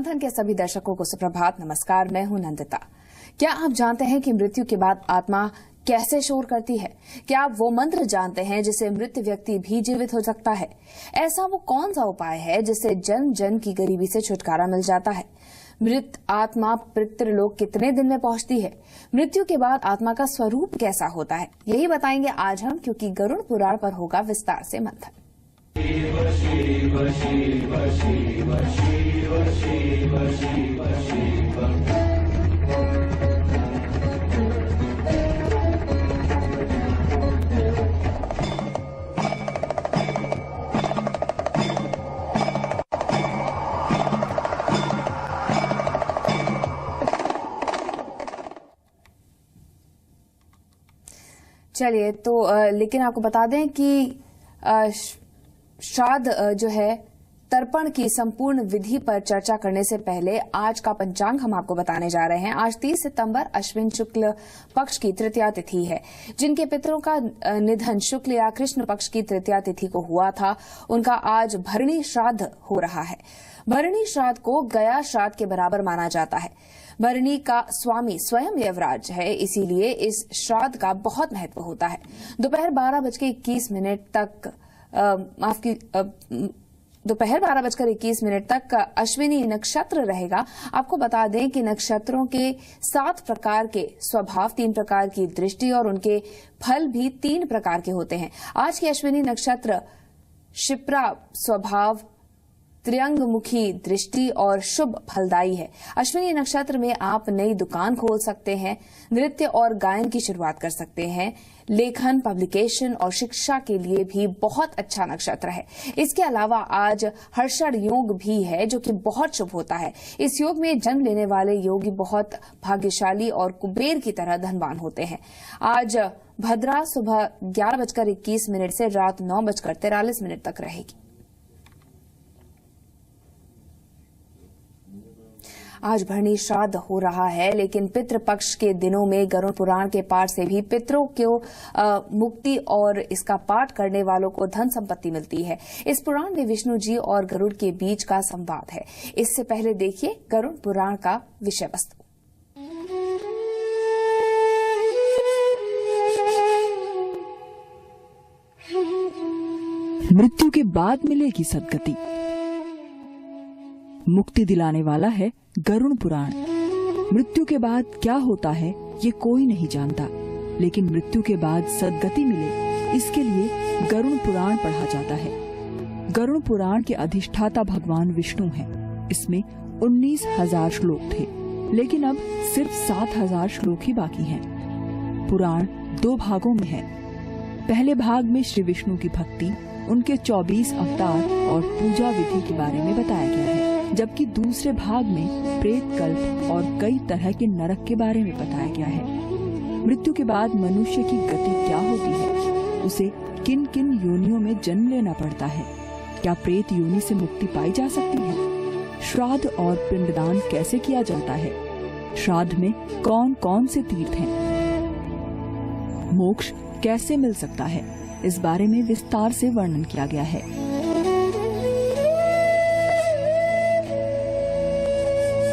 मंथन के सभी दर्शकों को सुप्रभात। नमस्कार, मैं हूं नंदिता। क्या आप जानते हैं कि मृत्यु के बाद आत्मा कैसे शोर करती है? क्या आप वो मंत्र जानते हैं जिससे मृत व्यक्ति भी जीवित हो सकता है? ऐसा वो कौन सा उपाय है जिससे जन्म जन्म की गरीबी से छुटकारा मिल जाता है? मृत आत्मा पितृलोक कितने दिन में पहुंचती है? मृत्यु के बाद आत्मा का स्वरूप कैसा होता है? यही बताएंगे आज हम, क्योंकि गरुड़ पुराण पर होगा विस्तार से मंथन। चलिए लेकिन आपको बता दें कि श्राद्ध जो है तर्पण की संपूर्ण विधि पर चर्चा करने से पहले आज का पंचांग हम आपको बताने जा रहे हैं। आज 30 सितंबर अश्विन शुक्ल पक्ष की तृतीया तिथि है। जिनके पितरों का निधन शुक्ल या कृष्ण पक्ष की तृतीया तिथि को हुआ था, उनका आज भरणी श्राद्ध हो रहा है। भरणी श्राद्ध को गया श्राद्ध के बराबर माना जाता है। भरणी का स्वामी स्वयं यमराज है, इसीलिए इस श्राद्ध का बहुत महत्व होता है। दोपहर 12:21 तक दोपहर 12:21 तक अश्विनी नक्षत्र रहेगा। आपको बता दें कि नक्षत्रों के 7 प्रकार के स्वभाव, 3 प्रकार की दृष्टि और उनके फल भी 3 प्रकार के होते हैं। आज के अश्विनी नक्षत्र क्षिप्रा स्वभाव, त्र्यंगमुखी दृष्टि और शुभ फलदायी है। अश्विनी नक्षत्र में आप नई दुकान खोल सकते हैं, नृत्य और गायन की शुरुआत कर सकते हैं। लेखन, पब्लिकेशन और शिक्षा के लिए भी बहुत अच्छा नक्षत्र है। इसके अलावा आज हर्षण योग भी है, जो कि बहुत शुभ होता है। इस योग में जन्म लेने वाले योगी बहुत भाग्यशाली और कुबेर की तरह धनवान होते हैं। आज भद्रा सुबह 11:21 से रात 9:43 तक रहेगी। आज भरणी श्राद्ध हो रहा है, लेकिन पितृपक्ष के दिनों में गरुड़ पुराण के पाठ से भी पितरों को मुक्ति और इसका पाठ करने वालों को धन संपत्ति मिलती है। इस पुराण में विष्णु जी और गरुड़ के बीच का संवाद है। इससे पहले देखिए गरुड़ पुराण का विषय वस्तु। मृत्यु के बाद मिलेगी सद्गति। मुक्ति दिलाने वाला है गरुड़ पुराण। मृत्यु के बाद क्या होता है ये कोई नहीं जानता, लेकिन मृत्यु के बाद सद्गति मिले इसके लिए गरुड़ पुराण पढ़ा जाता है। गरुड़ पुराण के अधिष्ठाता भगवान विष्णु हैं। इसमें 19,000 श्लोक थे, लेकिन अब सिर्फ 7,000 श्लोक ही बाकी हैं। पुराण 2 भागों में है। पहले भाग में श्री विष्णु की भक्ति, उनके 24 अवतार और पूजा विधि के बारे में बताया गया है, जबकि दूसरे भाग में प्रेत कल्प और कई तरह के नरक के बारे में बताया गया है। मृत्यु के बाद मनुष्य की गति क्या होती है, उसे किन किन योनियों में जन्म लेना पड़ता है, क्या प्रेत योनि से मुक्ति पाई जा सकती है, श्राद्ध और पिंडदान कैसे किया जाता है, श्राद्ध में कौन कौन से तीर्थ हैं, मोक्ष कैसे मिल सकता है, इस बारे में विस्तार से वर्णन किया गया है।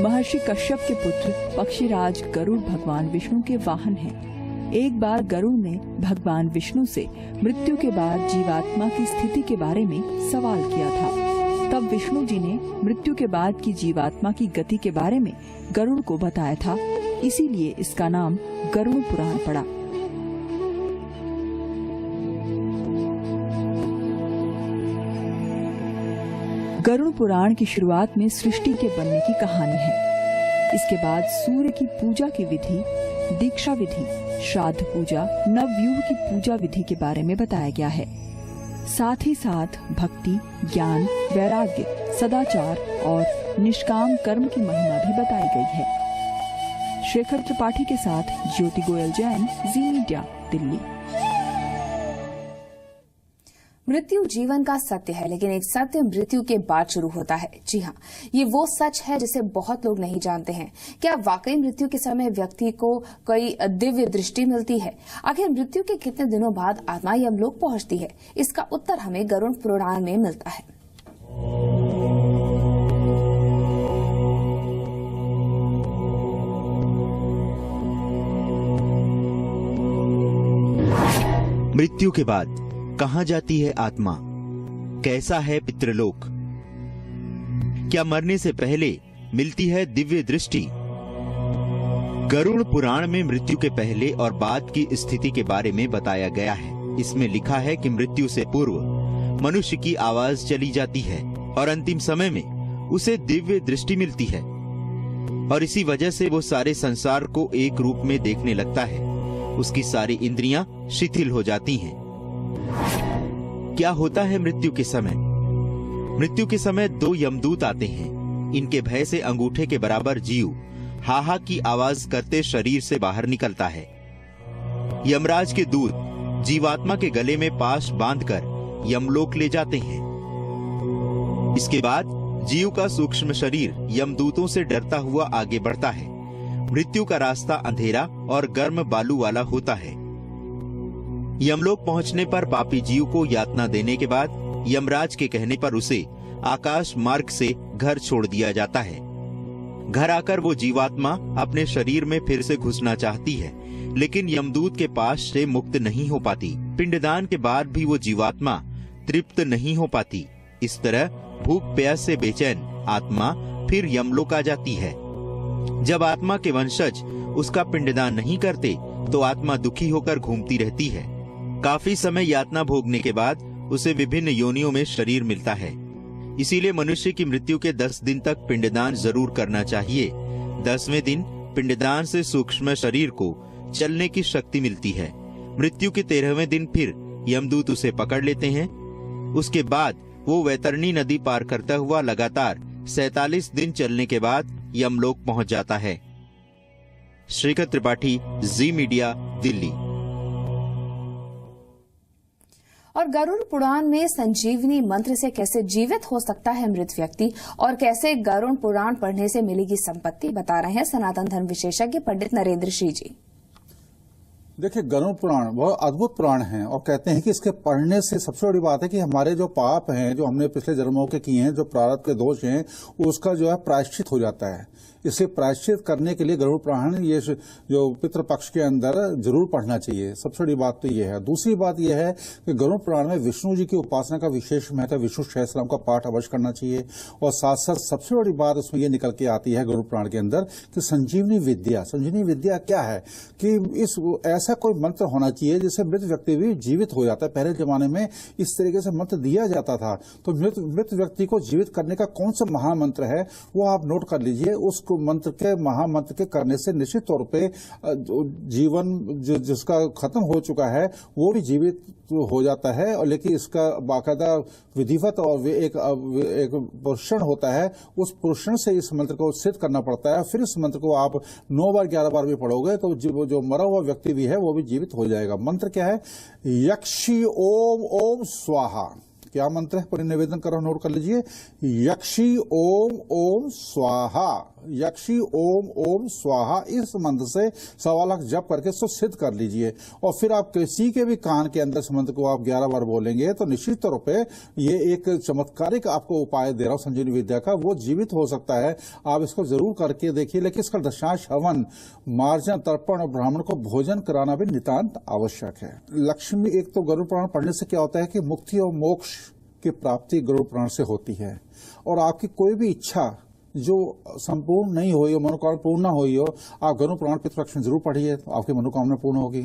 महर्षि कश्यप के पुत्र पक्षीराज गरुड़ भगवान विष्णु के वाहन हैं। एक बार गरुड़ ने भगवान विष्णु से मृत्यु के बाद जीवात्मा की स्थिति के बारे में सवाल किया था। तब विष्णु जी ने मृत्यु के बाद की जीवात्मा की गति के बारे में गरुड़ को बताया था, इसीलिए इसका नाम गरुड़ पुराण पड़ा। गरुड़ पुराण की शुरुआत में सृष्टि के बनने की कहानी है। इसके बाद सूर्य की पूजा की विधि, दीक्षा विधि, श्राद्ध पूजा, नवव्यूह की पूजा विधि के बारे में बताया गया है। साथ ही साथ भक्ति, ज्ञान, वैराग्य, सदाचार और निष्काम कर्म की महिमा भी बताई गई है। शेखर त्रिपाठी के साथ ज्योति गोयल जैन, जी मीडिया, दिल्ली। मृत्यु जीवन का सत्य है, लेकिन एक सत्य मृत्यु के बाद शुरू होता है। जी हाँ, ये वो सच है जिसे बहुत लोग नहीं जानते हैं। क्या वाकई मृत्यु के समय व्यक्ति को कोई दिव्य दृष्टि मिलती है? आखिर मृत्यु के कितने दिनों बाद आत्मा यमलोक पहुंचती है? इसका उत्तर हमें गरुड़ पुराण में मिलता है। मृत्यु के बाद कहां जाती है आत्मा? कैसा है पितृलोक? क्या मरने से पहले मिलती है दिव्य दृष्टि? गरुड़ पुराण में मृत्यु के पहले और बाद की स्थिति के बारे में बताया गया है। इसमें लिखा है कि मृत्यु से पूर्व मनुष्य की आवाज चली जाती है और अंतिम समय में उसे दिव्य दृष्टि मिलती है और इसी वजह से वो सारे संसार को एक रूप में देखने लगता है। उसकी सारी इंद्रियां शिथिल हो जाती हैं। क्या होता है मृत्यु के समय? मृत्यु के समय 2 यमदूत आते हैं। इनके भय से अंगूठे के बराबर जीव हाहा की आवाज करते शरीर से बाहर निकलता है। यमराज के दूत जीवात्मा के गले में पाश बांधकर यमलोक ले जाते हैं। इसके बाद जीव का सूक्ष्म शरीर यमदूतों से डरता हुआ आगे बढ़ता है। मृत्यु का रास्ता अंधेरा और गर्म बालू वाला होता है। यमलोक पहुंचने पर पापी जीव को यातना देने के बाद यमराज के कहने पर उसे आकाश मार्ग से घर छोड़ दिया जाता है। घर आकर वो जीवात्मा अपने शरीर में फिर से घुसना चाहती है, लेकिन यमदूत के पास से मुक्त नहीं हो पाती। पिंडदान के बाद भी वो जीवात्मा तृप्त नहीं हो पाती। इस तरह भूख प्यास से बेचैन आत्मा फिर यमलोक आ जाती है। जब आत्मा के वंशज उसका पिंडदान नहीं करते तो आत्मा दुखी होकर घूमती रहती है। काफी समय यातना भोगने के बाद उसे विभिन्न योनियों में शरीर मिलता है। इसीलिए मनुष्य की मृत्यु के 10 दिन तक पिंडदान जरूर करना चाहिए। 10वें दिन पिंडदान से सूक्ष्म शरीर को चलने की शक्ति मिलती है। मृत्यु के 13वें दिन फिर यमदूत उसे पकड़ लेते हैं। उसके बाद वो वैतरणी नदी पार करता हुआ लगातार 47 दिन चलने के बाद यमलोक पहुंच जाता है। श्रीकर त्रिपाठी, जी मीडिया, दिल्ली। और गरुड़ पुराण में संजीवनी मंत्र से कैसे जीवित हो सकता है मृत व्यक्ति और कैसे गरुड़ पुराण पढ़ने से मिलेगी संपत्ति, बता रहे हैं सनातन धर्म विशेषज्ञ पंडित नरेंद्र सिंह जी। देखिए, गरुड़ पुराण बहुत अद्भुत पुराण है और कहते हैं कि इसके पढ़ने से सबसे बड़ी बात है कि हमारे जो पाप हैं, जो हमने पिछले जन्मों के किए हैं, जो प्रारब्ध के दोष हैं, उसका जो है प्रायश्चित हो जाता है। इसे प्रायश्चित करने के लिए गरुड़ पुराण ये जो पितृपक्ष के अंदर जरूर पढ़ना चाहिए। सबसे बड़ी बात तो ये है। दूसरी बात यह है कि गरुड़ पुराण में विष्णु जी की उपासना का विशेष महत्व, विष्णु सहस्त्रनाम का पाठ अवश्य करना चाहिए। और साथ साथ सबसे बड़ी बात उसमें ये निकल के आती है गरुड़ पुराण के अंदर कि संजीवनी विद्या क्या है कि इस ऐसा कोई मंत्र होना चाहिए जिससे मृत व्यक्ति भी जीवित हो जाता है। पहले जमाने में इस तरीके से मंत्र दिया जाता था। तो मृत व्यक्ति को जीवित करने का कौन सा महामंत्र है वो आप नोट कर लीजिए। उसको मंत्र के महामंत्र के करने से निश्चित तौर पे जीवन जिसका खत्म हो चुका है वो भी जीवित हो जाता है। और लेकिन इसका बाकायदा विधिवत और एक पोषण होता है। उस पोषण से इस मंत्र को सिद्ध करना पड़ता है। फिर इस मंत्र को आप 9 बार 11 बार भी पढ़ोगे तो जो मरा हुआ व्यक्ति भी है वो भी जीवित हो जाएगा। मंत्र क्या है? यक्षी ओम ओम स्वाहा। क्या मंत्र है? पूरे निवेदन करो, नोट कर लीजिए। यक्षी ओम ओम स्वाहा, यक्षी ओम ओम स्वाहा। इस मंत्र से 1.25 लाख जप करके इसको सिद्ध कर लीजिए। और फिर आप किसी के भी कान के अंदर इस मंत्र को आप 11 बार बोलेंगे तो निश्चित तौर पे ये एक चमत्कारिक आपको उपाय दे रहा हूं संजीवनी विद्या का, वो जीवित हो सकता है। आप इसको जरूर करके देखिए। लेकिन इसका दशांश हवन, मार्जन, तर्पण और ब्राह्मण को भोजन कराना भी नितांत आवश्यक है। लक्ष्मी, एक तो गरुड़ पुराण पढ़ने से क्या होता है कि मुक्ति और मोक्ष की प्राप्ति गरुड़ पुराण से होती है। और आपकी कोई भी इच्छा जो संपूर्ण नहीं हुई हो, मनोकामना पूर्ण ना हुई हो, आप गरुड़ पुराण पितृपक्ष में जरूर पढ़िए तो आपकी मनोकामना पूर्ण होगी।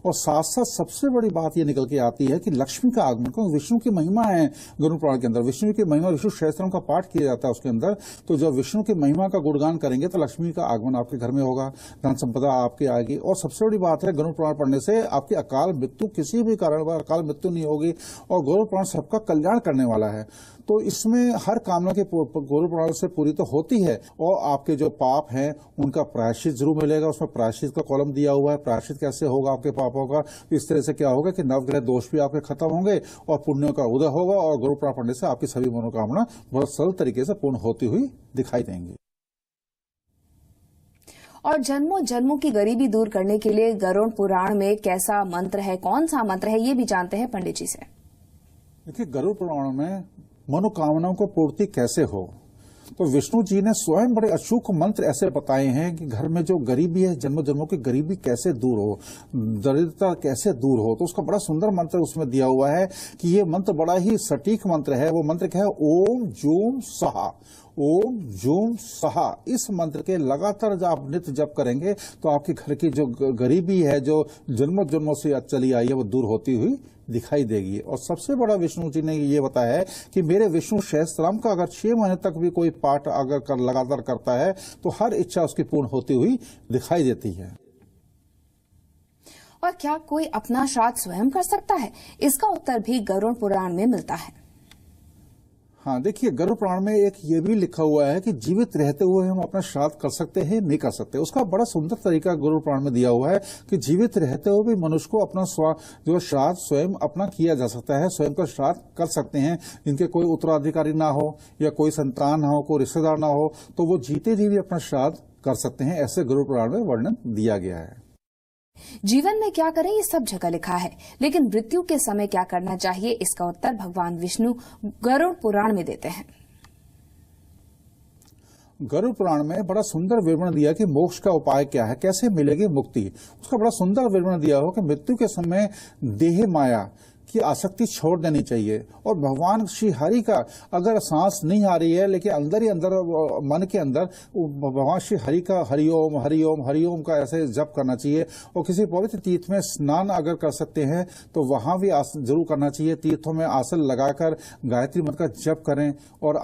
और साथ साथ सबसे बड़ी बात ये निकल के आती है कि लक्ष्मी का आगमन, क्योंकि विष्णु की महिमा है गरुड़ पुराण के अंदर। विष्णु की महिमा, विष्णु सहस्त्रनाम का पाठ किया जाता है उसके अंदर। तो जब विष्णु की महिमा का गुणगान करेंगे तो लक्ष्मी का आगमन आपके घर में होगा, धन संपदा आपकी आएगी। और सबसे बड़ी बात है गरुड़ पुराण पढ़ने से आपकी अकाल मृत्यु, किसी भी कारण अकाल मृत्यु नहीं होगी। और गरुड़ पुराण सबका कल्याण करने वाला है। तो इसमें हर कामना के गरुड़ पुराण से पूरी तो होती है। और आपके जो पाप हैं उनका प्रायश्चित जरूर मिलेगा। उसमें प्रायश्चित का कॉलम दिया हुआ है। प्रायश्चित कैसे होगा आपके पापों का? इस तरह से क्या होगा कि नवग्रह दोष भी आपके खत्म होंगे और पुण्यों का उदय होगा। और गरुड़ पुराण पढ़ने से आपकी सभी मनोकामना बहुत सरल तरीके से पूर्ण होती हुई दिखाई देंगी। और जन्मों जन्मों की गरीबी दूर करने के लिए गरुड़ पुराण में कैसा मंत्र है, कौन सा मंत्र है, ये भी जानते हैं पंडित जी से। देखिए, गरुड़ पुराण में मनोकामनाओं को पूर्ति कैसे हो, तो विष्णु जी ने स्वयं बड़े अचूक मंत्र ऐसे बताए हैं कि घर में जो गरीबी है, जन्म जन्मों की गरीबी कैसे दूर हो, दरिद्रता कैसे दूर हो। तो उसका बड़ा सुंदर मंत्र उसमें दिया हुआ है कि ये मंत्र बड़ा ही सटीक मंत्र है। वो मंत्र क्या है? ओम जूम सहा। ओम जूम सहा। इस मंत्र के लगातार जब आप नित्य जप करेंगे तो आपके घर की जो गरीबी है, जो जन्मों जन्मों से चली आई है, वो दूर होती हुई दिखाई देगी। और सबसे बड़ा विष्णु जी ने ये बताया है कि मेरे विष्णु सहस्त्रनाम का अगर 6 महीने तक भी कोई पाठ अगर लगातार करता है तो हर इच्छा उसकी पूर्ण होती हुई दिखाई देती है। और क्या कोई अपना श्राद्ध स्वयं कर सकता है? इसका उत्तर भी गरुड़ पुराण में मिलता है। हाँ, देखिए, गरुड़ पुराण में एक ये भी लिखा हुआ है कि जीवित रहते हुए हम अपना श्राद्ध कर सकते हैं, नहीं कर सकते। उसका बड़ा सुंदर तरीका गरुड़ पुराण में दिया हुआ है कि जीवित रहते हुए भी मनुष्य को अपना जो श्राद्ध स्वयं अपना किया जा सकता है, स्वयं का श्राद्ध कर सकते हैं। जिनके कोई उत्तराधिकारी ना हो या कोई संतान ना हो, कोई रिश्तेदार ना हो, तो वो जीते जी भी अपना श्राद्ध कर सकते हैं। ऐसे गरुड़ पुराण में वर्णन दिया गया है। जीवन में क्या करें ये सब जगह लिखा है, लेकिन मृत्यु के समय क्या करना चाहिए, इसका उत्तर भगवान विष्णु गरुड़ पुराण में देते हैं। गरुड़ पुराण में बड़ा सुंदर विवरण दिया कि मोक्ष का उपाय क्या है, कैसे मिलेगी मुक्ति। उसका बड़ा सुंदर विवरण दिया हो कि मृत्यु के समय देह माया की आसक्ति छोड़ देनी चाहिए। और भगवान श्री हरि का अगर सांस नहीं आ रही है, लेकिन अंदर ही अंदर मन के अंदर भगवान श्री हरि का हरिओम हरिओम हरिओम का ऐसे जप करना चाहिए। और किसी पवित्र तीर्थ में स्नान अगर कर सकते हैं तो वहां भी जरूर करना चाहिए। तीर्थों में आसन लगाकर गायत्री मंत्र का जप करें। और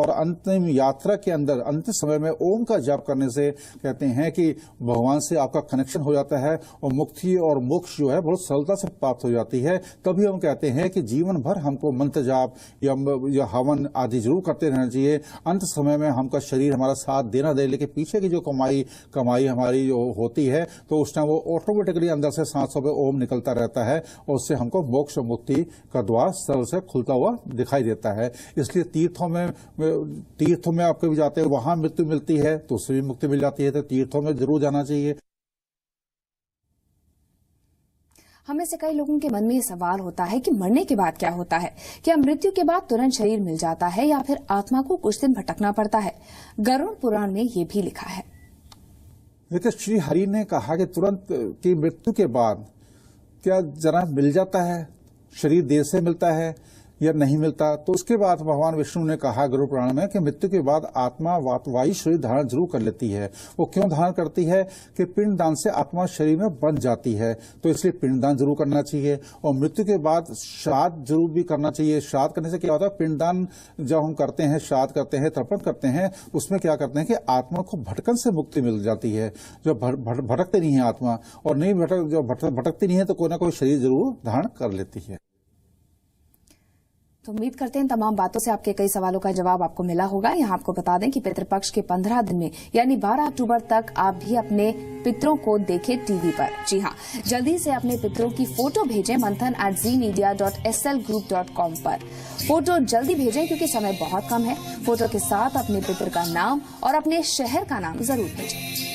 अंतिम यात्रा के अंदर अंतिम समय में ओम का जप करने से कहते हैं कि भगवान से आपका कनेक्शन हो जाता है और मुक्ति और मोक्ष जो है बहुत सरलता से प्राप्त हो जाती है। तभी हम कहते हैं कि जीवन भर हमको मंत्र जाप या हवन आदि जरूर करते रहना चाहिए। अंत समय में हमका शरीर हमारा साथ देना दे, लेकिन पीछे की जो कमाई हमारी जो होती है तो उस टाइम वो ऑटोमेटिकली अंदर से सांसों पे ओम निकलता रहता है और उससे हमको मोक्ष मुक्ति का द्वार सरल से खुलता हुआ दिखाई देता है। इसलिए तीर्थों में आपके भी जाते हैं, वहां मृत्यु मिलती है तो उससे भी मुक्ति मिल जाती है। तो तीर्थों में जरूर जाना चाहिए। हमें से कई लोगों के मन में ये सवाल होता है कि मरने के बाद क्या होता है? क्या मृत्यु के बाद तुरंत शरीर मिल जाता है या फिर आत्मा को कुछ दिन भटकना पड़ता है? गरुड़ पुराण में ये भी लिखा है। देखिए, श्री हरि ने कहा कि तुरंत की मृत्यु के बाद क्या जरा मिल जाता है, शरीर देर से मिलता है या नहीं मिलता। तो उसके बाद भगवान विष्णु ने कहा गरुड़ पुराण में कि मृत्यु के बाद आत्मा वायु शरीर धारण जरूर कर लेती है। वो क्यों धारण करती है? कि पिंडदान से आत्मा शरीर में बंध जाती है, तो इसलिए पिंडदान जरूर करना चाहिए। और मृत्यु के बाद श्राद्ध जरूर भी करना चाहिए। श्राद्ध करने से क्या होता है? पिंडदान जब हम करते हैं, श्राद्ध करते हैं, तर्पण करते हैं, उसमें क्या करते हैं कि आत्मा को भटकन से मुक्ति मिल जाती है। जो भटकते नहीं है आत्मा, और नहीं भटकती नहीं है तो कोई ना कोई शरीर जरूर धारण कर लेती है। तो उम्मीद करते हैं तमाम बातों से आपके कई सवालों का जवाब आपको मिला होगा। यहाँ आपको बता दें कि पितृपक्ष के 15 दिन में यानी 12 अक्टूबर तक आप भी अपने पितरों को देखें टीवी पर। जी हाँ, जल्दी से अपने पितरों की फोटो भेजें manthan@zmedia.slgroup.com पर। फोटो जल्दी भेजें क्योंकि समय बहुत कम है। फोटो के साथ अपने पितर का नाम और अपने शहर का नाम जरूर भेजें।